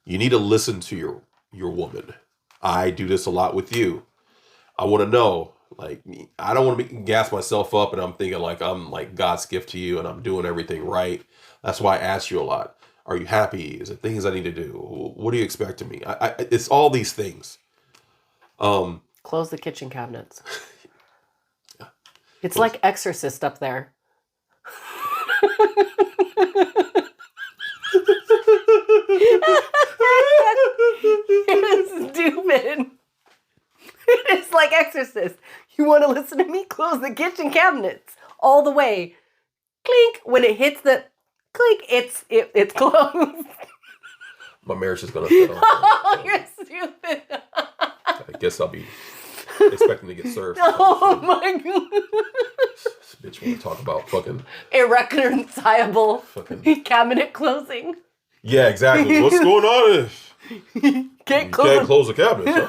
You need to listen to your woman. I do this a lot with you. I want to know, like, I don't want to gas myself up and I'm thinking like I'm like God's gift to you and I'm doing everything right. That's why I ask you a lot. Are you happy? Is it things I need to do? What do you expect of me? It's all these things. Close the kitchen cabinets. It's Close. like Exorcist up there. It's stupid. It's like Exorcist. You want to listen to me? Close the kitchen cabinets all the way. Clink. When it hits the clink, it's closed. My marriage is gonna fit on. Oh, you're stupid. I guess I'll be expecting to get served. Oh my god. This bitch want to talk about fucking Irreconcilable cabinet closing. Yeah, exactly. What's going on? Can't Can't close the cabinet. Huh?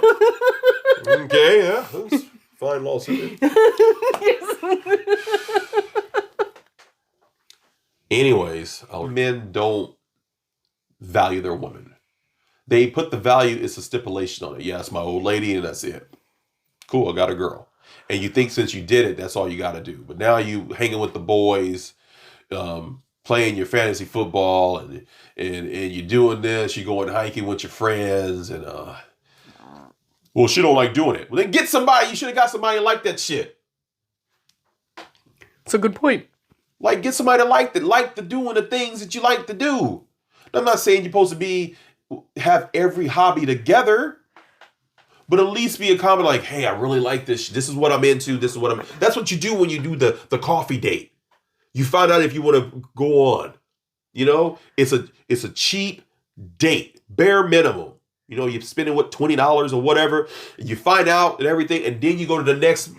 Okay, yeah, that's fine lawsuit. Anyways, men don't value their women. They put the value, it's a stipulation on it. Yeah, it's my old lady and that's it. Cool, I got a girl. And you think since you did it, that's all you got to do. But now you hanging with the boys, playing your fantasy football, and you're doing this. You're going hiking with your friends, and well, she don't like doing it. Well, then get somebody. You should have got somebody like that shit. That's a good point. Like, get somebody like the doing the things that you like to do. I'm not saying you're supposed to have every hobby together. But at least be a comment like, hey, I really like this. This is what I'm into. This is what I'm... That's what you do when you do the coffee date. You find out if you want to go on. You know? It's a cheap date. Bare minimum. You know, you're spending, $20 or whatever. You find out and everything. And then you go to the next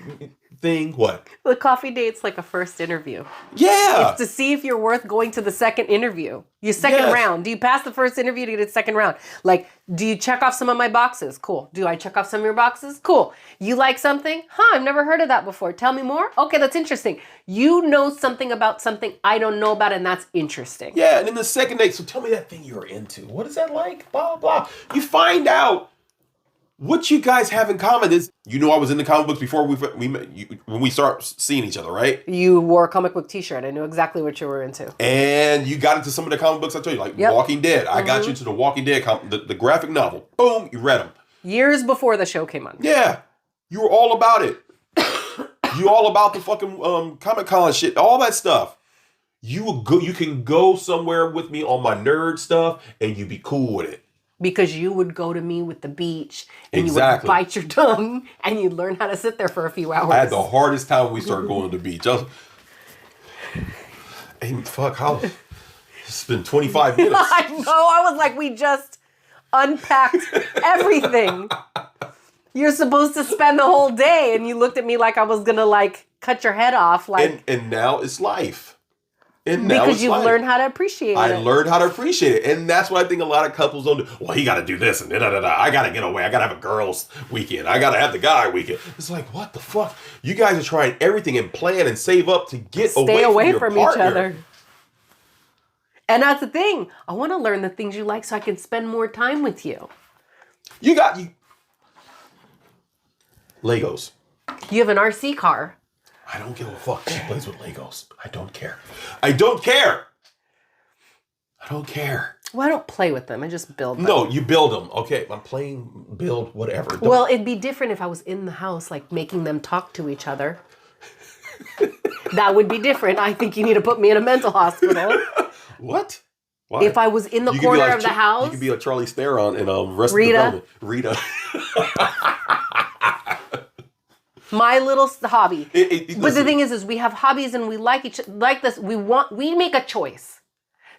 thing. What? The coffee date's like a first interview. Yeah. It's to see if you're worth going to the second interview. Your second round. Do you pass the first interview to get to the second round? Like, do you check off some of my boxes? Cool. Do I check off some of your boxes? Cool. You like something? I've never heard of that before. Tell me more? Okay, that's interesting. You know something about something I don't know about, and that's interesting. Yeah, and then the second date, so tell me that thing you're into. What is that like? Blah, blah. You find out what you guys have in common. Is, I was in the comic books before we met, when we start seeing each other, right? You wore a comic book t-shirt. I knew exactly what you were into. And you got into some of the comic books I told you, like Walking Dead. I got you into the Walking Dead, the graphic novel. Boom, you read them. Years before the show came on. Yeah, you were all about it. You all about the fucking Comic-Con shit, all that stuff. You can go somewhere with me on my nerd stuff, and you be cool with it. Because you would go to me with the beach and you would bite your tongue and you'd learn how to sit there for a few hours. I had the hardest time when we started going to the beach. It's been 25 minutes. I know. I was like, we just unpacked everything. You're supposed to spend the whole day, and you looked at me like I was going to cut your head off. And now it's life. Because you've learned how to appreciate it. I learned how to appreciate it. And that's what I think a lot of couples don't do. Well, you got to do this and da-da-da-da. I got to get away. I got to have a girls weekend. I got to have the guy weekend. It's like, what the fuck? You guys are trying everything and plan and save up to stay away from each other. And that's the thing. I want to learn the things you like so I can spend more time with you. You Legos. You have an RC car. I don't give a fuck. She plays with Legos. I don't care. I don't care. Well, I don't play with them. I just build them. No, you build them. Okay, I'm playing, build, whatever. Well, it'd be different if I was in the house, making them talk to each other. That would be different. I think you need to put me in a mental hospital. What? Why? If I was in the corner of the house. You could be like Charlie Theron in Arrested Development. Rita. My little hobby. But the thing is we have hobbies and we like this. We make a choice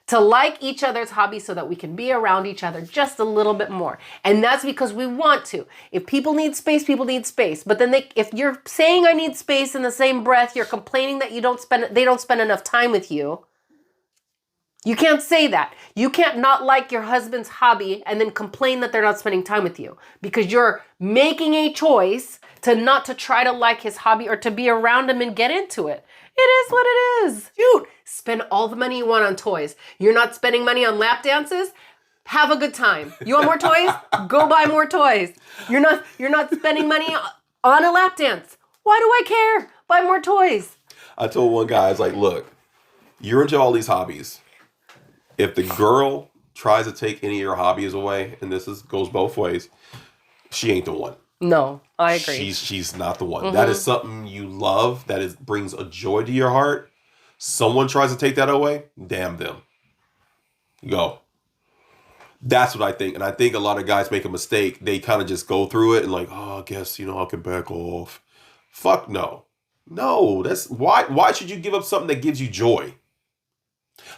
to like each other's hobbies so that we can be around each other just a little bit more. And that's because we want to. If people need space, people need space. But then if you're saying I need space in the same breath, you're complaining that they don't spend enough time with you. You can't say that. You can't not like your husband's hobby and then complain that they're not spending time with you, because you're making a choice to try to like his hobby or to be around him and get into it. It is what it is. Dude, spend all the money you want on toys. You're not spending money on lap dances? Have a good time. You want more toys? Go buy more toys. You're not spending money on a lap dance. Why do I care? Buy more toys. I told one guy, I was like, look, you're into all these hobbies. If the girl tries to take any of your hobbies away, and goes both ways, she ain't the one. No, I agree. She's not the one. That is something you love. Brings a joy to your heart. Someone tries to take that away, damn them. Go. That's what I think. And I think a lot of guys make a mistake. They kind of just go through it and like, oh, I guess, I can back off. Fuck no. No, that's why should you give up something that gives you joy?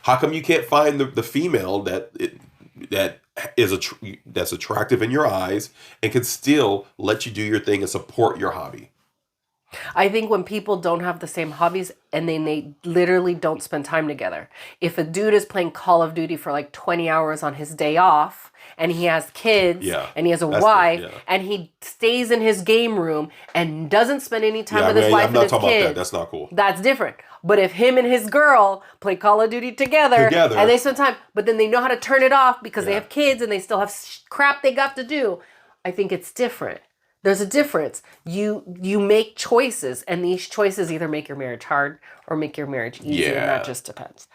How come you can't find the female that's attractive in your eyes and can still let you do your thing and support your hobby? I think when people don't have the same hobbies and they literally don't spend time together. If a dude is playing Call of Duty for like 20 hours on his day off and he has kids and he has a wife and he stays in his game room and doesn't spend any time with his wife and his kids. I'm not talking about that. That's not cool. That's different. But if him and his girl play Call of Duty together and they spend time, but then they know how to turn it off because they have kids and they still have crap they got to do, I think it's different. There's a difference. You make choices, and these choices either make your marriage hard or make your marriage easy, and that just depends.